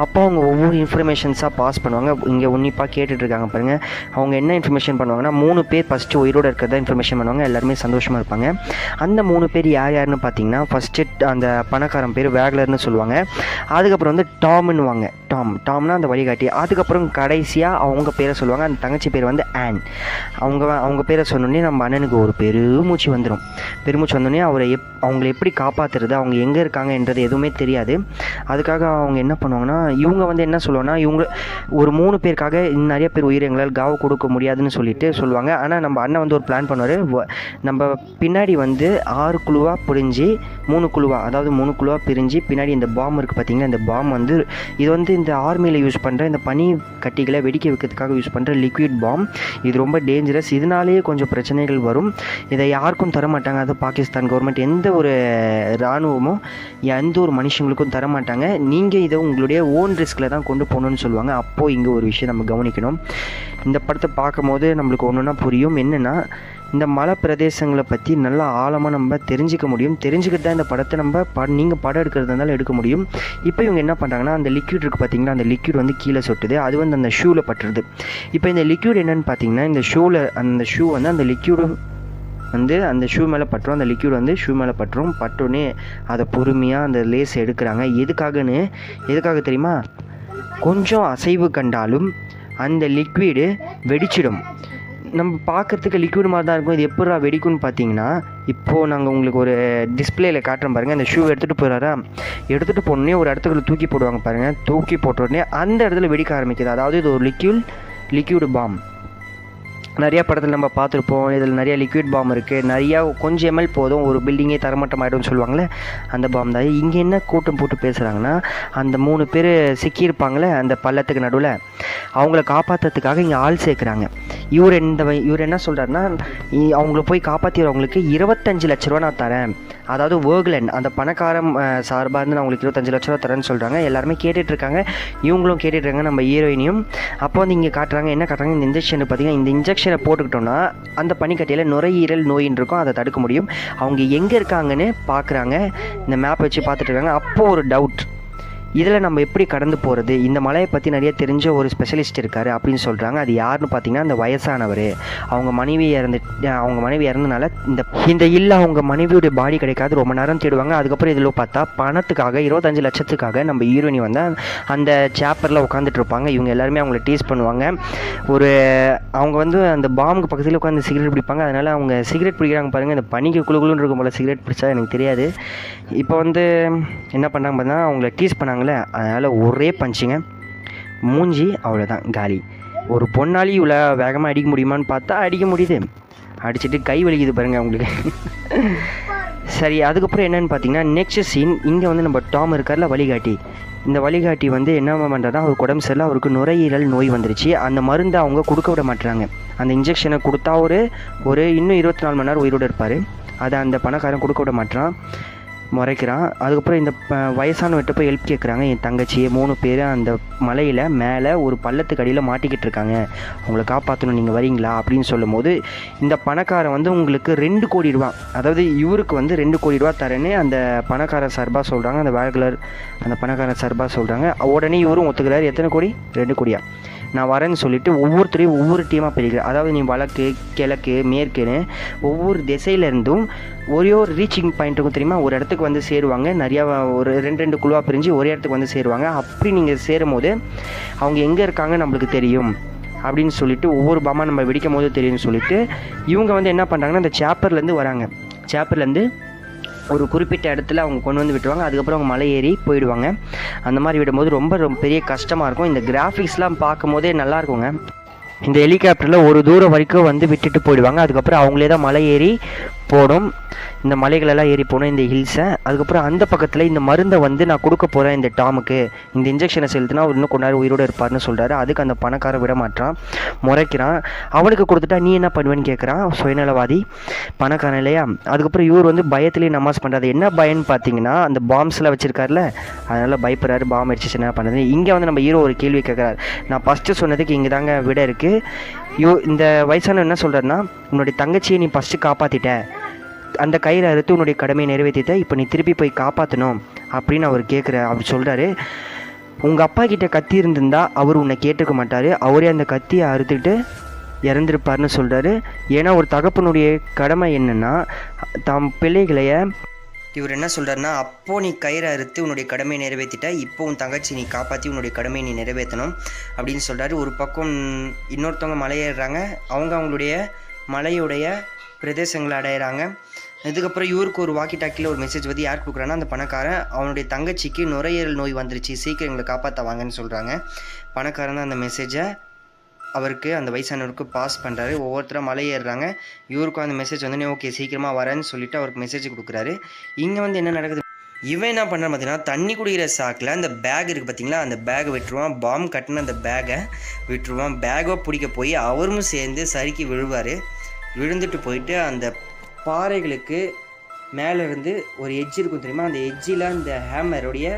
அப்போ அவங்க ஒவ்வொரு இன்ஃபர்மேஷன்ஸாக பாஸ் பண்ணுவாங்க. இங்கே உன்னிப்பாக கேட்டுட்ருக்காங்க பாருங்கள். அவங்க என்ன இன்ஃபர்மேஷன் பண்ணுவாங்கன்னா, 3 பேர் ஃபஸ்ட்டு உயிரோடு இருக்கிறதா இன்ஃபர்மேஷன் பண்ணுவாங்க. எல்லாருமே சந்தோஷமாக இருப்பாங்க. அந்த 3 பேர் யாருன்னு பார்த்தீங்கன்னா, ஃபஸ்ட்டு அந்த பணக்காரன் பேர் வேக்லர்னு சொல்லுவாங்க. அதுக்கப்புறம் வந்து டாம்னுவாங்க. டாம்னா அந்த வழிகாட்டி. அதுக்கப்புறம் கடைசியாக அவங்க பேரை சொல்லுவாங்க. அந்த தங்கச்சி பேர் வந்து ஆன். அவங்க பேரை சொன்னோடனே நம்ம அண்ணனுக்கு ஒரு பெருமூச்சு வந்துடும். பெருமூச்சு வந்தோடனே அவங்களை எப்படி காப்பாற்றுறது, அவங்க எங்கே இருக்காங்கன்றது எதுவுமே தெரியாது. அதுக்காக அவங்க என்ன பண்ணுவாங்கன்னா, இவங்க வந்து என்ன சொல்லுவாங்கன்னா, இவங்க ஒரு 3 பேருக்காக நிறைய பேர் உயிர் எங்களால் காவ கொடுக்க முடியாதுன்னு சொல்லிட்டு சொல்லுவாங்க. ஆனால் நம்ம அண்ணன் வந்து ஒரு பிளான் பண்ணுவார். நம்ம பின்னாடி வந்து 6 குழுவாக பிரிஞ்சு 3 குழுவாக பிரிஞ்சு பின்னாடி இந்த பாம் இருக்குது பார்த்தீங்கன்னா, இந்த பாம் வந்து இது வந்து இந்த ஆர்மியில் யூஸ் பண்ணுற இந்த பனி கட்டிகளை வெடிக்க வைக்கிறதுக்காக யூஸ் பண்ணுற லிக்விட் பாம். இது ரொம்ப டேஞ்சரஸ். இதனாலேயே கொஞ்சம் பிரச்சனைகள் வரும். இதை யாருக்கும் தரமாட்டாங்க. அது பாகிஸ்தான் கவர்மெண்ட் எந்த ஒரு இராணுவமும் பணமோ எந்த ஒரு மனுஷங்களுக்கும் தரமாட்டாங்க. நீங்கள் இதை உங்களுடைய ஓன் ரிஸ்கில் தான் கொண்டு போகணுன்னு சொல்லுவாங்க. அப்போது இங்கே ஒரு விஷயம் நம்ம கவனிக்கணும். இந்த படத்தை பார்க்கும்போது நம்மளுக்கு ஒன்று ஒன்றா புரியும். என்னென்னா, இந்த மலை பிரதேசங்களை பற்றி நல்லா ஆழமாக நம்ம தெரிஞ்சிக்க முடியும். தெரிஞ்சுக்கிட்டு தான் இந்த படத்தை நம்ம நீங்கள் படம் எடுக்கிறதா இருந்தாலும் எடுக்க முடியும். இப்போ இவங்க என்ன பண்ணுறாங்கன்னா, அந்த லிக்விட் இருக்குது பார்த்தீங்களா, அந்த லிக்விட் வந்து கீழே சொட்டுது. அது வந்து அந்த ஷூவில் பட்டுருது. இப்போ இந்த லிக்விட் என்னென்னு பார்த்தீங்கன்னா, இந்த ஷூ வந்து அந்த லிக்விடு வந்து அந்த ஷூ மேலே பட்டுரும். அந்த லிக்விட் வந்து ஷூ மேலே பட்டோன்னே அதை பொறுமையாக அந்த லேஸ் எடுக்கிறாங்க. எதுக்காக தெரியுமா? கொஞ்சம் அசைவு கண்டாலும் அந்த லிக்விடு வெடிச்சிடும். நம்ம பார்க்குறதுக்கு லிக்விட் மாதிரி தான் இருக்கும். இது எப்படா வெடிக்கும்னு பார்த்தீங்கன்னா, இப்போது நாங்கள் உங்களுக்கு ஒரு டிஸ்பிளேயில் காட்டுறோம் பாருங்கள். அந்த ஷூ எடுத்துகிட்டு போகிறாரா, எடுத்துகிட்டு போனோடனே ஒரு இடத்துக்குள்ள தூக்கி போடுவாங்க பாருங்கள். தூக்கி போட்ட உடனே அந்த இடத்துல வெடிக்க ஆரம்பிக்குது. அதாவது இது ஒரு லிக்விட் பாம். நிறையா படத்தில் நம்ம பார்த்துருப்போம். இதில் நிறைய லிக்விட் பாம் இருக்குது. நிறையா கொஞ்சம் எம்எல் போதும் ஒரு பில்டிங்கே தரமட்டமாயிடும்னு சொல்லுவாங்களே, அந்த பாம் தான். இங்கே என்ன கூட்டம் போட்டு பேசுகிறாங்கன்னா, அந்த 3 பேர் சிக்கியிருப்பாங்களே அந்த பள்ளத்துக்கு நடுவில், அவங்கள காப்பாற்றுறதுக்காக இங்கே ஆள் சேர்க்குறாங்க. இவர் என்ன சொல்கிறாருன்னா, அவங்கள போய் காப்பாற்றிடுறவங்களுக்கு 25 லட்ச ரூபா நான் தரேன். அதாவது வேர்க்லேண்ட் அந்த பணக்காரம் சார்பாக இருந்து நான் உங்களுக்கு 25 லட்ச ரூபா தரேன்னு சொல்கிறாங்க. எல்லாருமே கேட்டுட்ருக்காங்க, இவங்களும் கேட்டுட்ருக்காங்க, நம்ம ஹீரோயினையும். அப்போ வந்து இங்கே காட்டுறாங்க, என்ன காட்டுறாங்க, இந்த இன்ஜெக்ஷன் பார்த்திங்கன்னா, இந்த இன்ஜெக்ஷனை போட்டுக்கிட்டோன்னா அந்த பனிக்கட்டியில் நுரையீரல் நோயின்னு இருக்கும், அதை தடுக்க முடியும். அவங்க எங்கே இருக்காங்கன்னு பார்க்குறாங்க, இந்த மேப் வச்சு பார்த்துட்டு இருக்காங்க. அப்போது ஒரு டவுட், இதில் நம்ம எப்படி கடந்து போகிறது? இந்த மலையை பற்றி நிறைய தெரிஞ்ச ஒரு ஸ்பெஷலிஸ்ட் இருக்கார் அப்படின்னு சொல்கிறாங்க. அது யாருன்னு பார்த்தீங்கன்னா, அந்த வயசானவர். அவங்க மனைவி இறந்தனால அவங்க மனைவியுடைய பாடி கிடைக்காது, ரொம்ப நேரம் தேடுவாங்க. அதுக்கப்புறம் இதில் பார்த்தா பணத்துக்காக 25 லட்சத்துக்காக நம்ம ஹீரோயினி வந்து அந்த சேப்பரில் உட்காந்துட்டு இருப்பாங்க. இவங்க எல்லாருமே அவங்கள டீஸ் பண்ணுவாங்க. அவங்க வந்து அந்த பாம்புக்கு பக்கத்தில் உட்காந்து சிகரெட் பிடிப்பாங்க. அதனால் அவங்க சிகரெட் பிடிக்கிறாங்க பாருங்கள். இந்த பனிக்கு குழுக்குழுன்னு இருக்கும் போல் சிகரெட் பிடிச்சா எனக்கு தெரியாது. இப்போ வந்து என்ன பண்ணாங்க பார்த்தீங்கன்னா, அவங்கள டீஸ் பண்ணாங்களே, அதனால் ஒரே பஞ்சுங்க, மூஞ்சி அவ்வளோதான் காலி. ஒரு பொண்ணாளி இவ்வளோ வேகமாக அடிக்க முடியுமான்னு பார்த்தா அடிக்க முடியுது. அடிச்சுட்டு கை வலிக்குது பாருங்கள் அவங்களுக்கு. சரி, அதுக்கப்புறம் என்னென்னு பார்த்தீங்கன்னா, நெக்ஸ்ட் சீன் இங்கே வந்து நம்ம டாம் இருக்கார்ல, இந்த வழிகாட்டி வந்து என்ன பண்ணுறதா, அவர் உடம்பு சரியில்லை, அவருக்கு நுரையீரல் நோய் வந்துருச்சு. அந்த மருந்தை அவங்க கொடுக்க விட மாட்டுறாங்க. அந்த இன்ஜெக்ஷனை கொடுத்தா ஒரு இன்னும் 24 மணி நேரம் உயிரோடு இருப்பார். அதை அந்த பணக்காரன் கொடுக்க விட மாட்டான், முறைக்கிறான். அதுக்கப்புறம் இந்த வயசானவர்கிட்ட போய் ஹெல்ப் கேட்குறாங்க. என் தங்கச்சி 3 பேர் அந்த மலையில் மேலே ஒரு பள்ளத்துக்கு அடியில் மாட்டிக்கிட்டு இருக்காங்க, அவங்கள காப்பாற்றணும், நீங்கள் வரீங்களா அப்படின்னு சொல்லும் போது, இந்த பணக்காரன் வந்து உங்களுக்கு 2 கோடி ரூபா, அதாவது இவருக்கு வந்து 2 கோடி ரூபா தரேன்னு அந்த பணக்காரன் சார்பாக சொல்கிறாங்க. அந்த வேகலர் அந்த பணக்காரன் சார்பாக சொல்கிறாங்க. உடனே இவரும் ஒத்துக்கிறாரு. எத்தனை கோடி? 2 கோடியா, நான் வரேன்னு சொல்லிவிட்டு ஒவ்வொருத்தரையும் ஒவ்வொரு டீமாக பிரிக்கிறேன். அதாவது நீ வடக்கு, கிழக்கு, மேற்குன்னு ஒவ்வொரு திசையிலேருந்தும் ஒரே ஒரு ரீச்சிங் பாயிண்ட் இருக்கும் தெரியுமா, ஒரு இடத்துக்கு வந்து சேருவாங்க. நிறையா ஒரு 2 குழுவாக பிரிஞ்சு ஒரே இடத்துக்கு வந்து சேருவாங்க. அப்படி நீங்கள் சேரும் போது அவங்க எங்கே இருக்காங்க நம்மளுக்கு தெரியும் அப்படின்னு சொல்லிட்டு, ஒவ்வொரு பாமா நம்ம வெடிக்கும் போது தெரியும்னு சொல்லிட்டு, இவங்க வந்து என்ன பண்ணுறாங்கன்னா, அந்த சேப்பர்லேருந்து வராங்க. சேப்பர்லேருந்து ஒரு குறிப்பிட்ட இடத்துல அவங்க கொண்டு வந்து விட்டுருவாங்க. அதுக்கப்புறம் அவங்க மலை ஏறி போயிடுவாங்க. அந்த மாதிரி விடும்போது ரொம்ப பெரிய கஷ்டமாக இருக்கும். இந்த கிராஃபிக்ஸ்லாம் பார்க்கும் போதே நல்லா இருக்குங்க. இந்த ஹெலிகாப்டரில் ஒரு தூரம் வரைக்கும் வந்து விட்டுட்டு போயிடுவாங்க. அதுக்கப்புறம் அவங்களே தான் மலை ஏறி போடும், இந்த மலைகளெல்லாம் ஏறி போகணும், இந்த ஹில்ஸை. அதுக்கப்புறம் அந்த பக்கத்தில் இந்த மருந்தை வந்து நான் கொடுக்க போகிறேன் இந்த டாமுக்கு, இந்த இன்ஜெக்ஷனை செலுத்தினா அவர் இன்னும் கொஞ்ச நேரம் உயிரோடு இருப்பார்னு சொல்கிறாரு. அதுக்கு அந்த பணக்காரன் விட மாட்டான், முறைக்கிறான். அவனுக்கு கொடுத்துட்டா நீ என்ன பண்ணுவேன்னு கேட்குறான், சுயநலவாதி பணக்காரன் இல்லையா. அதுக்கப்புறம் இவர் வந்து பயத்துலேயே நமாஸ் பண்ணுறாரு. என்ன பயன்னு பார்த்தீங்கன்னா, அந்த பாம்ஸ்லாம் வச்சுருக்காருல, அதனால் பயப்படுறாரு, பாம் அடிச்சு என்ன பண்ணுறது. இங்கே வந்து நம்ம ஹீரோ ஒரு கேள்வி கேட்குறாரு. நான் ஃபஸ்ட்டு சொன்னதுக்கு இங்கே தாங்க விட இருக்குது. இந்த வயசான என்ன சொல்கிறாருன்னா, உன்னுடைய தங்கச்சியை நீ ஃபஸ்ட்டு காப்பாற்றிட்ட, அந்த கயிறை அறுத்து உன்னுடைய கடமையை நிறைவேற்றிட்ட, இப்போ நீ திருப்பி போய் காப்பாற்றணும் அப்படின்னு அவர் அப்படி சொல்கிறாரு. உங்கள் அப்பா கிட்ட கத்தி இருந்திருந்தா அவர் உன்னை கேட்டுக்க மாட்டார், அவரே அந்த கத்தியை அறுத்துக்கிட்டு இறந்துருப்பார்னு சொல்கிறாரு. ஏன்னா ஒரு தகப்பனுடைய கடமை என்னென்னா, தாம் பிள்ளைகளைய இவர் என்ன சொல்கிறாருன்னா, அப்போது நீ கயிறை அறுத்து உன்னுடைய கடமையை நிறைவேற்றிட்ட, இப்போ உன் தங்கச்சி நீ காப்பாற்றி உன்னுடைய கடமையை நீ நிறைவேற்றணும் அப்படின்னு சொல்கிறாரு. ஒரு பக்கம் இன்னொருத்தவங்க மலையேறுறாங்க, அவங்களுடைய மலையுடைய பிரதேசங்களை அடையிறாங்க. இதுக்கப்புறம் இவருக்கு ஒரு வாக்கி டாக்கியில் ஒரு மெசேஜ் வந்து யார் கொடுக்குறான்னா, அந்த பணக்காரன் அவனுடைய தங்கச்சிக்கு நுரையீரல் நோய் வந்துருச்சு, சீக்கிரம் எங்களை காப்பாற்ற வாங்கன்னு சொல்கிறாங்க. பணக்காரன் தான் அந்த மெசேஜை அவருக்கு, அந்த வயசானவருக்கு பாஸ் பண்ணுறாரு. ஒவ்வொருத்தரும் மலை ஏறுறாங்க. இவருக்கும் அந்த மெசேஜ் வந்து ஓகே சீக்கிரமாக வரேன்னு சொல்லிவிட்டு அவருக்கு மெசேஜ் கொடுக்குறாரு. இங்கே வந்து என்ன நடக்குது, இவன் என்ன பண்ணுறான் பார்த்தீங்கன்னா, தண்ணி குடிக்கிற சாக்கில் அந்த பேக் இருக்குது பார்த்தீங்களா, அந்த பேக்கை விட்டுருவான், பாம் கட்டின அந்த பேக்கை விட்டுருவான். பேக்கை பிடிக்க போய் அவரும் சேர்ந்து சறுக்கி விழுவார். விழுந்துட்டு போயிட்டு அந்த பாறைகளுக்கு மேலே இருந்து ஒரு எட்ஜ் இருக்கும் தெரியுமா, அந்த எட்ஜில் அந்த ஹேமருடைய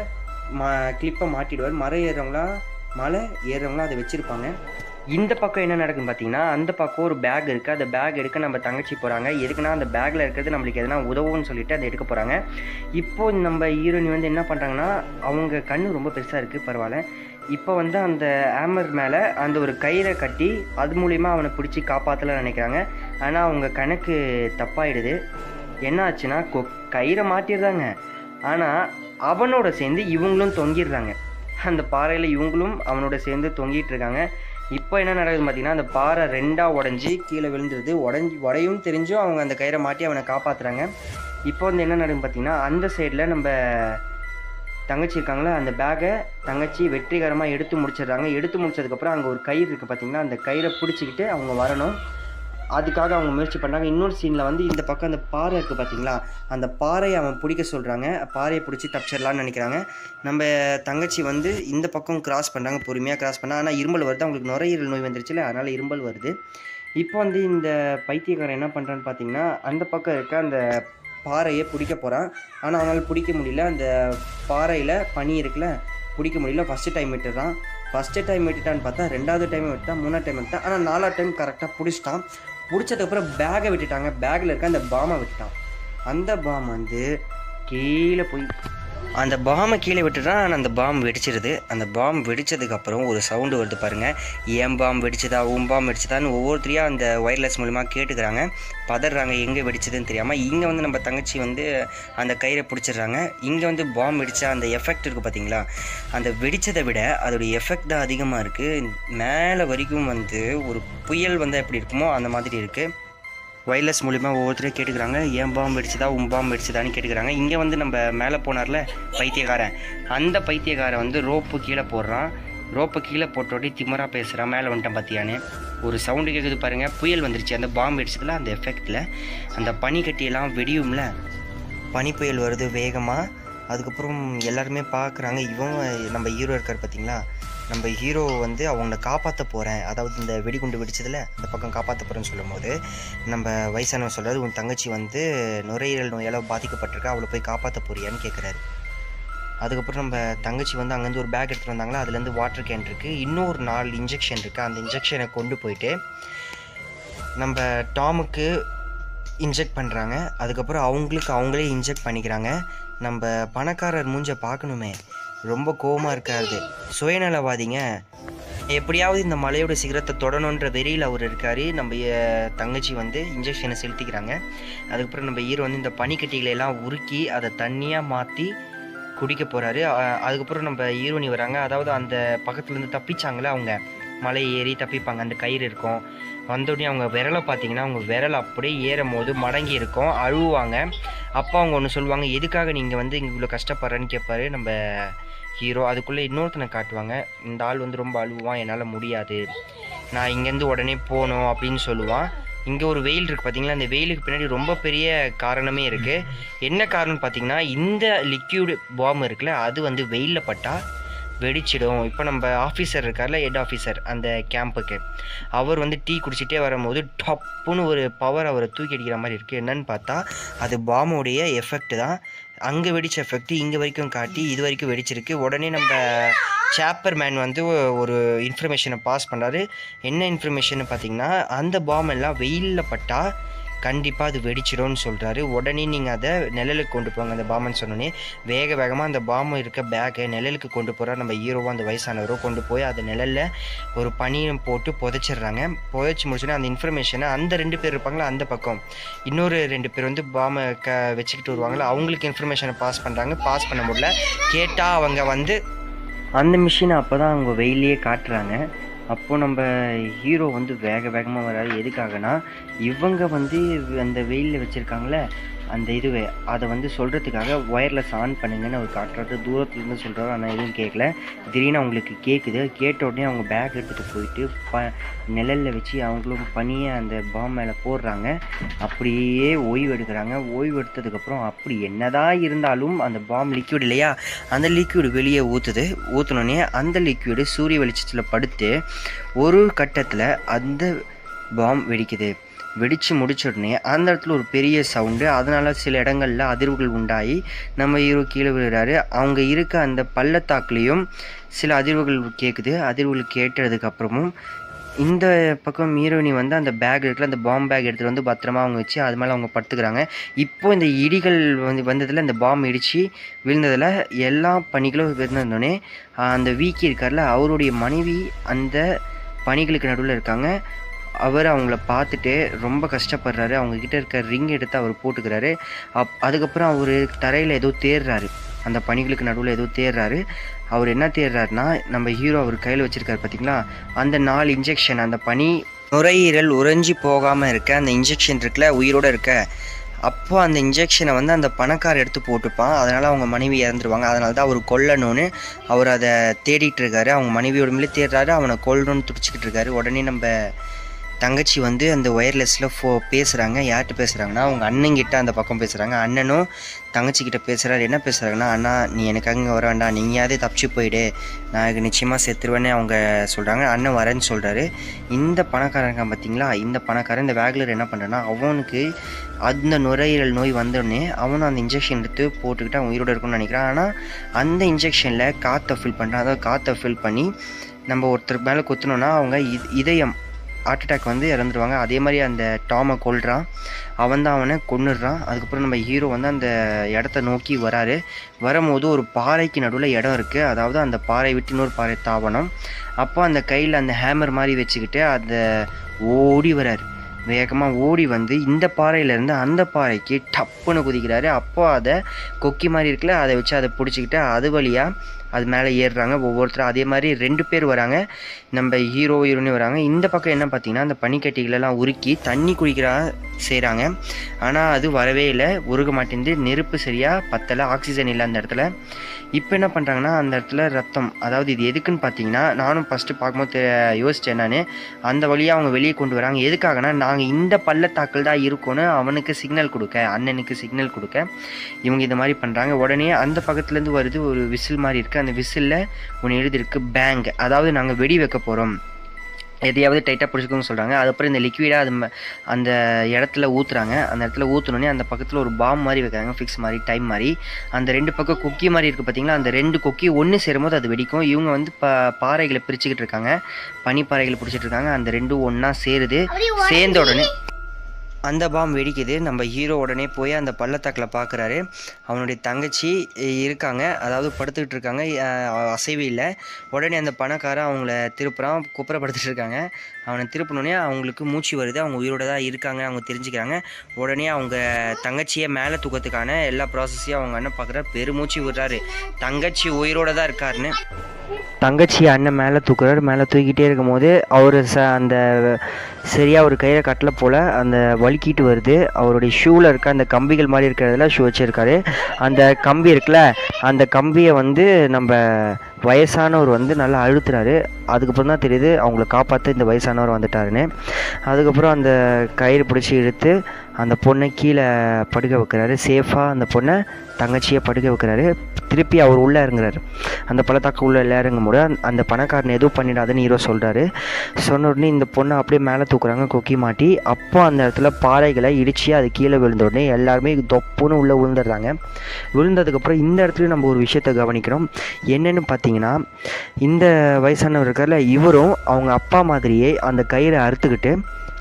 கிளிப்பை மாட்டிடுவார். மலை ஏறுறவங்களாம் அதை வச்சுருப்பாங்க. இந்த பக்கம் என்ன நடக்குன்னு பார்த்தீங்கன்னா, அந்த பக்கம் ஒரு பேக் இருக்குது. அந்த பேக் எடுக்க நம்ம தங்கச்சி போகிறாங்க. எதுக்குன்னா அந்த பேக்கில் இருக்கிறது நம்மளுக்கு எதனா உதவும்னு சொல்லிட்டு அதை எடுக்க போகிறாங்க. இப்போது நம்ம ஹீரோனி வந்து என்ன பண்ணுறாங்கன்னா, அவங்க கண்ணு ரொம்ப பெருசாக இருக்குது, பரவாயில்ல. இப்போ வந்து அந்த ஹேமர் மேலே அந்த ஒரு கயிறை கட்டி அது மூலிமா அவனை பிடிச்சி காப்பாற்றலாம்னு நினைக்கிறாங்க. ஆனால் அவங்க கணக்கு தப்பாயிடுது. என்ன ஆச்சுன்னா, கயிறை மாட்டிடுறாங்க. ஆனால் அவனோட சேர்ந்து இவங்களும் தொங்கிடுறாங்க. அந்த பாறையில் இவங்களும் அவனோட சேர்ந்து தொங்கிட்டு இருக்காங்க. இப்போ என்ன நடக்குதுன்னு பார்த்தீங்கன்னா, அந்த பாறை 2ஆக உடஞ்சி கீழே விழுந்துருது. உடையும் தெரிஞ்சும் அவங்க அந்த கயிறை மாட்டி அவனை காப்பாற்றுறாங்க. இப்போ வந்து என்ன நடக்குதுன்னு பார்த்தீங்கன்னா, அந்த சைடில் நம்ம தங்கச்சி இருக்காங்களா, அந்த பேக்கை தங்கச்சி வெற்றிகரமாக எடுத்து முடிச்சிடுறாங்க. எடுத்து முடிச்சதுக்கப்புறம் அங்கே ஒரு கயிறு இருக்குது பார்த்தீங்கன்னா, அந்த கயிறை பிடிச்சிக்கிட்டு அவங்க வரணும். அதுக்காக அவங்க முயற்சி பண்ணுறாங்க. இன்னொரு சீனில் வந்து இந்த பக்கம் அந்த பாறை இருக்குது பார்த்தீங்களா, அந்த பாறையை அவன் பிடிக்க சொல்கிறாங்க. பாறையை பிடிச்சி தப்பிச்சிடலான்னு நினைக்கிறாங்க. நம்ம தங்கச்சி வந்து இந்த பக்கம் கிராஸ் பண்ணுறாங்க, பொறுமையாக கிராஸ் பண்ணால். ஆனால் இருமல் வருது, அவங்களுக்கு நுரையீரல் நோய் வந்துருச்சுல, அதனால் இருமல் வருது. இப்போ வந்து இந்த பைத்தியக்காரன் என்ன பண்ணுறான்னு பார்த்தீங்கன்னா, அந்த பக்கம் இருக்க அந்த பாறையை பிடிக்க போகிறான். ஆனால் அவனால் பிடிக்க முடியல. அந்த பாறையில் பனி இருக்குல்ல, பிடிக்க முடியல. ஃபஸ்ட்டு டைம் விட்டுறான். ஃபஸ்ட்டு டைம் விட்டுட்டான்னு பார்த்தா 2வது டைம் விட்டான், 3வது டைம் விட்டான். ஆனால் 4வது டைம் கரெக்டாக பிடிச்சிட்டான். பிடிச்சதுக்கப்புறம் பேக்கை விட்டுட்டாங்க. பேக்கில் இருக்க அந்த பாமை விட்டுட்டான். அந்த பாம் வந்து கீழே போய் அந்த பாமை கீழே விட்டுட்டான். ஆனால் அந்த பாம் வெடிச்சிருது. அந்த பாம் வெடித்ததுக்கப்புறம் ஒரு சவுண்டு வருது பாருங்கள். ஏன் பாம் வெடிச்சதா, பாம் வெடிச்சதான்னு ஒவ்வொருத்தரையாக அந்த ஒயர்லெஸ் மூலிமா கேட்டுக்கிறாங்க. பதறாங்க, எங்கே வெடிச்சதுன்னு தெரியாமல். இங்கே வந்து நம்ம தங்கச்சி வந்து அந்த கயிறை பிடிச்சிடுறாங்க. இங்கே வந்து பாம் வெடித்தா அந்த எஃபெக்ட் இருக்குது பார்த்தீங்களா, அந்த வெடித்ததை விட அதோடைய எஃபெக்ட் தான் அதிகமாக இருக்குது. மேலே வரைக்கும் வந்து ஒரு புயல் வந்தால் எப்படி இருக்குமோ அந்த மாதிரி இருக்குது. ஒயர்லெஸ் மூலிமா ஒவ்வொருத்தரையும் கேட்டுக்கிறாங்க, ஏன் பாம்பு வெடிச்சதா, பாம்பு வெடிச்சதான்னு கேட்டுக்கிறாங்க. இங்கே வந்து நம்ம மேலே போனார்ல பைத்தியக்காரன், அந்த பைத்தியக்காரன் வந்து ரோப்பு கீழே போடுறான். ரோப்பை கீழே போட்டோட்டி திமராக பேசுகிறான், மேலே வந்துட்டேன் பார்த்தியான்னு. ஒரு சவுண்டு கேட்குது பாருங்கள், புயல் வந்துருச்சு. அந்த பாம்பு வெடிச்சதில் அந்த எஃபெக்டில் அந்த பனி கட்டியெல்லாம் வெடியும்ல, பனி புயல் வருது வேகமாக. அதுக்கப்புறம் எல்லாருமே பார்க்குறாங்க. நம்ம ஹீரோ இருக்கார் பார்த்தீங்களா, நம்ம ஹீரோ வந்து அவங்கள காப்பாற்ற போகிறேன், அதாவது இந்த வெடிகுண்டு வெடிச்சதில் அந்த பக்கம் காப்பாற்ற போகிறேன்னு சொல்லும் போது நம்ம வயசானவர் சொல்கிறாரு, உன் தங்கச்சி வந்து நுரையீரல் நோயால் பாதிக்கப்பட்டிருக்கா, அவளை போய் காப்பாற்ற போறியான்னு கேட்குறாரு. அதுக்கப்புறம் நம்ம தங்கச்சி வந்து அங்கேருந்து ஒரு பேக் எடுத்துகிட்டு வந்தாங்களா, அதுலேருந்து வாட்டர் கேன் இருக்குது, இன்னொரு 4 இன்ஜெக்ஷன் இருக்குது. அந்த இன்ஜெக்ஷனை கொண்டு போயிட்டு நம்ம டாமுக்கு இன்ஜெக்ட் பண்ணுறாங்க. அதுக்கப்புறம் அவங்களே இன்ஜெக்ட் பண்ணிக்கிறாங்க. நம்ம பணக்காரர் மூஞ்ச பார்க்கணுமே, ரொம்ப கோவமாக இருக்காது, சுயநலவாதிங்க, எப்படியாவது இந்த மலையோட சிகரத்தை தொடணுன்ற வெறியில் அவர் இருக்கார். நம்ம தங்கச்சி வந்து இன்ஜெக்ஷனை செலுத்திக்கிறாங்க. அதுக்கப்புறம் நம்ம ஹீரோ வந்து இந்த பனிக்கட்டிகளை எல்லாம் உருக்கி அதை தண்ணியாக மாற்றி குடிக்க போகிறாரு. அதுக்கப்புறம் நம்ம ஹீரோனி வராங்க. அதாவது அந்த பக்கத்துலேருந்து தப்பிச்சாங்களே, அவங்க மலை ஏறி தப்பிப்பாங்க, அந்த கயிறு இருக்கும். வந்தோடனே அவங்க விரலை பார்த்தீங்கன்னா, அவங்க விரல் அப்படியே ஏறும் போது மடங்கி இருக்கும், அழுவாங்க. அப்போ அவங்க ஒன்று சொல்லுவாங்க, எதுக்காக நீங்கள் வந்து இங்கே இவ்வளோ கஷ்டப்படுறேன்னு கேட்பாரு நம்ம ஹீரோ. அதுக்குள்ளே இன்னொருத்தனை காட்டுவாங்க, இந்த ஆள் வந்து ரொம்ப அழுவான், என்னால் முடியாது, நான் இங்கேருந்து உடனே போகணும் அப்படின்னு சொல்லுவான். இங்கே ஒரு வெயில் இருக்குது பார்த்தீங்களா, அந்த வெயிலுக்கு பின்னாடி ரொம்ப பெரிய காரணமே இருக்குது. என்ன காரணம்னு பார்த்தீங்கன்னா, இந்த லிக்யூடு பாம் இருக்குல்ல, அது வந்து வெயிலில் பட்டால் வெடிச்சிடும். இப்போ நம்ம ஆஃபீஸர் இருக்கார்ல, ஹெட் ஆஃபீஸர் அந்த கேம்புக்கு, அவர் வந்து டீ குடிச்சிட்டே வரும்போது டப்புன்னு ஒரு பவர் அவரை தூக்கி அடிக்கிற மாதிரி இருக்குது. என்னன்னு பார்த்தா அது பாமோடைய எஃபெக்ட் தான். அங்கே வெடித்த எஃபெக்ட் இங்கே வரைக்கும் காட்டி இது வரைக்கும் வெடிச்சிருக்கு. உடனே நம்ம சாப்பர் மேன் வந்து ஒரு இன்ஃபர்மேஷனை பாஸ் பண்ணுறாரு. என்ன இன்ஃபர்மேஷன் பார்த்தீங்கன்னா, அந்த பாம் எல்லாம் வெயிலில் பட்டால் கண்டிப்பாக அது வெடிச்சிடும்னு சொல்கிறாரு. உடனே நீங்கள் அதை நிழலுக்கு கொண்டு போங்க அந்த பாம்புன்னு சொன்னோன்னே வேகமாக அந்த பாம்பு இருக்க பேக்கை நிழலுக்கு கொண்டு போகிறார் நம்ம ஹீரோவோ. அந்த வயசானவரோ கொண்டு போய் அதை நிழலில் ஒரு பனியை போட்டு புதைச்சிடுறாங்க. புதைச்சி முடிச்சோன்னே அந்த இன்ஃபர்மேஷனை அந்த 2 பேர் இருப்பாங்களா, அந்த பக்கம் இன்னொரு 2 பேர் வந்து பாம்பை வச்சுக்கிட்டு வருவாங்களா, அவங்களுக்கு இன்ஃபர்மேஷனை பாஸ் பண்ணுறாங்க. பாஸ் பண்ண முடியல, கேட்டால் அவங்க வந்து அந்த மிஷினை அப்போ தான் அவங்க வெயிலே காட்டுறாங்க. அப்போது நம்ம ஹீரோ வந்து வேகமாக வராது. எதுக்காகனா, இவங்க வந்து அந்த வெயிலில் வச்சுருக்காங்களே அந்த இதுவே, அதை வந்து சொல்கிறதுக்காக ஒயர்லெஸ் ஆன் பண்ணுங்கன்னு அவர் காட்டுறாரு. தூரத்துலேருந்து சொல்கிறாரு, ஆனால் எதுவும் கேட்கல. திடீர்னு அவங்களுக்கு கேட்குது. கேட்ட உடனே அவங்க பேக் எடுத்துகிட்டு போயிட்டு நிழலில் வச்சு அவங்களும் பனியை அந்த பாம் மேலே போடுறாங்க. அப்படியே ஓய்வு எடுக்கிறாங்க. ஓய்வு எடுத்ததுக்கப்புறம் அப்படி என்னதான் இருந்தாலும் அந்த பாம் லிக்யூட் இல்லையா, அந்த லிக்யூடு வெளியே ஊற்றுனோடனே அந்த லிக்யூடு சூரிய வெளிச்சத்தில் படுத்து ஒரு கட்டத்தில் அந்த பாம் வெடிக்குது. வெடித்து முடிச்ச உடனே அந்த இடத்துல ஒரு பெரிய சவுண்டு, அதனால் சில இடங்களில் அதிர்வுகள் உண்டாகி நம்ம ஹீரோ கீழே விழுறாரு. அவங்க இருக்க அந்த பள்ளத்தாக்குலேயும் சில அதிர்வுகள் கேட்குது. அதிர்வுகள் கேட்டதுக்கப்புறமும் இந்த பக்கம் ஹீரோயினி வந்து அந்த பேக் இருக்குல்ல, அந்த பாம் பேக் எடுத்துகிட்டு வந்து பத்திரமா அவங்க வச்சு அது மேலே அவங்க படுத்துக்கிறாங்க. இப்போது இந்த இடிகள் வந்ததில் இந்த பாம் இடித்து விழுந்ததில் எல்லா பனிகளும் விழுந்தோடனே அந்த வீக்கி இருக்கார்ல, அவருடைய மனைவி அந்த பனிகளுக்கு நடுவில் இருக்காங்க. அவர் அவங்கள பார்த்துட்டு ரொம்ப கஷ்டப்படுறாரு. அவங்கக்கிட்ட இருக்க ரிங் எடுத்து அவர் போட்டுக்கிறாரு. அதுக்கப்புறம் அவர் தரையில் ஏதோ தேடுறாரு, அந்த பனிகளுக்கு நடுவில் ஏதோ தேடுறாரு. அவர் என்ன தேடுறாருன்னா, நம்ம ஹீரோ அவர் கையில் வச்சுருக்காரு பார்த்தீங்களா, அந்த 4 இன்ஜெக்ஷன், அந்த பனி நுரையீரல் உறைஞ்சி போகாமல் இருக்க அந்த இன்ஜெக்ஷன் இருக்குல்ல, உயிரோடு இருக்க. அப்போது அந்த இன்ஜெக்ஷனை வந்து அந்த பணக்காரர் எடுத்து போட்டுப்பான். அதனால் அவங்க மனைவி இறந்துருவாங்க. அதனால தான் அவர் கொல்லணும்னு அவர் அதை தேடிட்டு இருக்காரு. அவங்க மனைவியோட மேலே தேடுறாரு, அவனை கொல்லணும்னு துடிச்சிக்கிட்டு இருக்காரு. உடனே நம்ம தங்கச்சி வந்து அந்த ஒயர்லெஸில் பேசுகிறாங்க. யார்கிட்ட பேசுகிறாங்கன்னா, அவங்க அண்ணங்கிட்ட அந்த பக்கம் பேசுகிறாங்க. அண்ணனும் தங்கச்சிக்கிட்ட பேசுகிறாரு. என்ன பேசுகிறாங்கன்னா, அண்ணா நீ எனக்காக இங்கே வர வேண்டாம், நீயாவது தப்பிச்சு போயிடு, நான் நிச்சயமாக செத்துருவேன்னு அவங்க சொல்கிறாங்க. அண்ணன் வரேன்னு சொல்கிறாரு. இந்த பணக்காரங்க பார்த்தீங்களா, இந்த பணக்காரன் இந்த வேக்லர் என்ன பண்ணுறான்னா, அவனுக்கு அந்த நுரையீரல் நோய் வந்தோடனே அவனும் அந்த இன்ஜெக்ஷன் எடுத்து போட்டுக்கிட்டு அவன் உயிரோடு இருக்குன்னு நினைக்கிறான். ஆனால் அந்த இன்ஜெக்ஷனில் காற்றை ஃபில் பண்ணுறான். அதாவது காற்றை ஃபில் பண்ணி நம்ம ஒருத்தருக்கு மேலே குத்துனோன்னா அவங்க இதயம் ஹார்ட் அட்டாக் வந்து இறந்துருவாங்க. அதே மாதிரி அந்த டாமை கொல்றான். அவன் தான் அவனை கொன்னுடுறான். அதுக்கப்புறம் நம்ம ஹீரோ வந்து அந்த இடத்த நோக்கி வராரு. வரும்போது ஒரு பாறைக்கு நடுவில் இடம் இருக்குது. அதாவது அந்த பாறை விட்டு இன்னொரு பாறை தாவணும். அப்போ அந்த கையில் அந்த ஹேமர் மாதிரி வச்சுக்கிட்டு அந்த ஓடி வராரு. வேகமாக ஓடி வந்து இந்த பாறையிலேருந்து அந்த பாறைக்கு டப்புன்னு குதிக்கிறாரு. அப்போ அதை கொக்கி மாதிரி இருக்குல்ல, அதை வச்சு அதை பிடிச்சிக்கிட்டு அது வழியாக அது மேலே ஏறுறாங்க ஒவ்வொருத்தரும். அதே மாதிரி 2 பேர் வராங்க, நம்ம ஹீரோ ஹீரோனி வராங்க. இந்த பக்கம் என்ன பார்த்தீங்கன்னா, அந்த பனிக்கட்டிகளெல்லாம் உருக்கி தண்ணி குடிக்கிறா செய்கிறாங்க. ஆனால் அது வரவே இல்லை, உருக மாட்டேங்குது. நெருப்பு சரியாக பத்தலை, ஆக்சிஜன் இல்லை அந்த இடத்துல. இப்போ என்ன பண்ணுறாங்கன்னா, அந்த இடத்துல ரத்தம், அதாவது இது எதுக்குன்னு பார்த்தீங்கன்னா, நானும் ஃபஸ்ட்டு பார்க்கும்போது யோசித்தேன் நான். அந்த வழியாக அவங்க வெளியே கொண்டு வராங்க. எதுக்காகனா, நாங்கள் இந்த பள்ளத்தாக்கில் தான் இருக்கோன்னு அவனுக்கு சிக்னல் கொடுக்க, அண்ணனுக்கு சிக்னல் கொடுக்க இவங்க இந்த மாதிரி பண்ணுறாங்க. உடனே அந்த பக்கத்துலேருந்து வருது ஒரு விசில் மாதிரி இருக்குது. அந்த விசிலில் ஒன்று எழுதிருக்கு பேங், அதாவது நாங்கள் வெடி வைக்க போகிறோம், எதையாவது டைட்டாக பிடிச்சிக்கோன்னு சொல்கிறாங்க. அதுக்கப்புறம் இந்த லிக்விடாக அது அந்த இடத்துல ஊற்றுறாங்க. அந்த இடத்துல ஊற்றுனோடனே அந்த பக்கத்தில் ஒரு பாம் மாதிரி வைக்கிறாங்க, ஃபிக்ஸ் மாதிரி, டைம் மாதிரி. அந்த 2 பக்கம் கொக்கி மாதிரி இருக்குது பார்த்தீங்களா, அந்த 2 கொக்கி ஒன்று சேரும்போது அது வெடிக்கும். இவங்க வந்து பாறைகளை பிரிச்சுக்கிட்டு இருக்காங்க, பனிப்பாறைகளை பிடிச்சிட்டு இருக்காங்க. அந்த 2 ஒன்றா சேருது. சேர்ந்த உடனே அந்த பாம் வெடிக்குது. நம்ம ஹீரோ உடனே போய் அந்த பள்ளத்தாக்கில் பார்க்குறாரு. அவனுடைய தங்கச்சி இருக்காங்க, அதாவது படுத்துக்கிட்டு இருக்காங்க, அசைவே இல்லை. உடனே அந்த பணக்காரன் அவங்கள திருப்புறான், குப்புறப்படுத்திட்டு இருக்காங்க. அவனை திருப்பினோடனே அவங்களுக்கு மூச்சு வருது, அவங்க உயிரோட தான் இருக்காங்க அவங்க தெரிஞ்சுக்கிறாங்க. உடனே அவங்க தங்கச்சியை மேலே தூக்கத்துக்கான எல்லா ப்ராசஸையும் அவங்க அண்ணன் பார்க்குறாரு. பெருமூச்சு விடுறாரு, தங்கச்சி உயிரோட தான் இருக்காருன்னு. தங்கச்சி அண்ணன் மேலே தூக்குறாரு. மேலே தூக்கிட்டே இருக்கும் போது அவர் அந்த சரியாக ஒரு கையில் கட்டலை போல் அந்த வலிக்கிட்டு வருது. அவருடைய ஷூவில் இருக்க அந்த கம்பிகள் மாதிரி இருக்கிறதுல ஷூ வச்சுருக்காரு. அந்த கம்பி இருக்குல்ல, அந்த கம்பியை வந்து நம்ம வயசானவர் வந்து நல்லா அழுத்துறாரு. அதுக்கப்புறம் தான் தெரியுது அவங்கள காப்பாற்ற இந்த வயசானவர் வந்துட்டாருன்னு. அதுக்கப்புறம் அந்த கயிறு பிடிச்சி இழுத்து அந்த பொண்ணை கீழே படுக்க வைக்கிறாரு. சேஃபாக அந்த பொண்ணை தங்கச்சியை படுக்க வைக்கிறாரு. திருப்பி அவர் உள்ளே இறங்குறாரு. அந்த பள்ளத்தாக்கு உள்ளே இறங்கும் போது அந்த பணக்காரன் எதுவும் பண்ணிடாதுன்னு ஹீரோ சொல்கிறாரு. சொன்ன உடனே இந்த பொண்ணை அப்படியே மேலே தூக்குறாங்க கொக்கி மாட்டி. அப்போ அந்த இடத்துல பாறைகளை இடித்து அது கீழே விழுந்த உடனே எல்லாருமே தொப்புன்னு உள்ளே விழுந்துடுறாங்க. விழுந்ததுக்கப்புறம் இந்த இடத்துல நம்ம ஒரு விஷயத்தை கவனிக்கிறோம். என்னென்னு பார்த்தீங்கன்னா, இந்த வயசானவர் இருக்கார்ல, இவரும் அவங்க அப்பா மாதிரியே அந்த கயிறை அறுத்துக்கிட்டு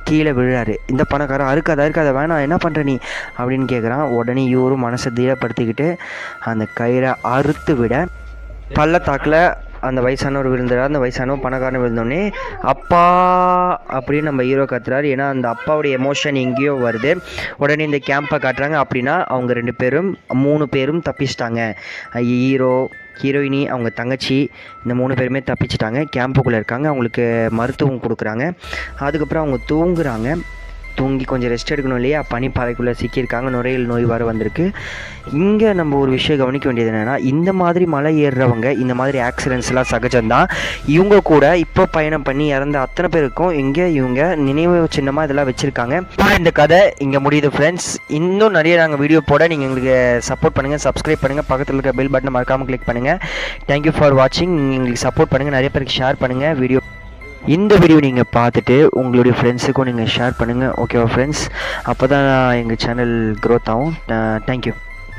கீழே விழுறாரு. இந்த பணக்காரன் அறுக்காத வேணாம், என்ன பண்ணுற நீ அப்படின்னு கேட்குறான். உடனே இவரும் மனசை தீரப்படுத்திக்கிட்டு அந்த கயிறை அறுத்து விட பள்ளத்தாக்கில் அந்த வயசானவர் விழுந்துறாரு. அந்த வயசானவர் பணக்காரன் விழுந்தோடனே அப்பா அப்படின்னு நம்ம ஹீரோ கத்துறாரு. ஏன்னா அந்த அப்பாவுடைய எமோஷன் எங்கேயோ வருது. உடனே இந்த கேம்பை காட்டுறாங்க. அப்படின்னா அவங்க 3 பேரும் தப்பிச்சிட்டாங்க. ஹீரோயினி, அவங்க தங்கச்சி, இந்த 3 பேருமே தப்பிச்சிட்டாங்க. கேம்புக்குள்ளே இருக்காங்க. அவங்களுக்கு மருத்துவம் கொடுக்குறாங்க. அதுக்கப்புறம் அவங்க தூங்கி கொஞ்சம் ரெஸ்ட் எடுக்கணும் இல்லையா, பனிப்பாறைக்குள்ளே சிக்கியிருக்காங்க, நுரையீரல் நோய் வர வந்திருக்கு. இங்கே நம்ம ஒரு விஷயம் கவனிக்க வேண்டியது என்னென்னா, இந்த மாதிரி மலை ஏறுறவங்க இந்த மாதிரி ஆக்சிடென்ட்ஸ்லாம் சகஜம்தான். இவங்க கூட இப்போ பயணம் பண்ணி இறந்த அத்தனை பேருக்கும் இவங்க நினைவு சின்னமாக இதெல்லாம் வச்சுருக்காங்க. இந்த கதை இங்கே முடியுது ஃப்ரெண்ட்ஸ். இன்னும் நிறைய நாங்கள் வீடியோ போட நீங்கள் எங்களுக்கு சப்போர்ட் பண்ணுங்கள், சப்ஸ்கிரைப் பண்ணுங்கள், பக்கத்தில் இருக்க பெல் பட்டனை மறக்காமல் கிளிக் பண்ணுங்கள். தேங்க்யூ ஃபார் வாட்சிங். நீங்கள் எங்களுக்கு சப்போர்ட் பண்ணுங்கள், நிறைய பேருக்கு ஷேர் பண்ணுங்கள் வீடியோ. இந்த வீடியோ நீங்கள் பார்த்துட்டு உங்களுடைய ஃப்ரெண்ட்ஸுக்கும் நீங்கள் ஷேர் பண்ணுங்கள். ஓகேவா ஃப்ரெண்ட்ஸ்? அப்போ தான் எங்கள் சேனல் க்ரோத் ஆகும். தேங்க்யூ.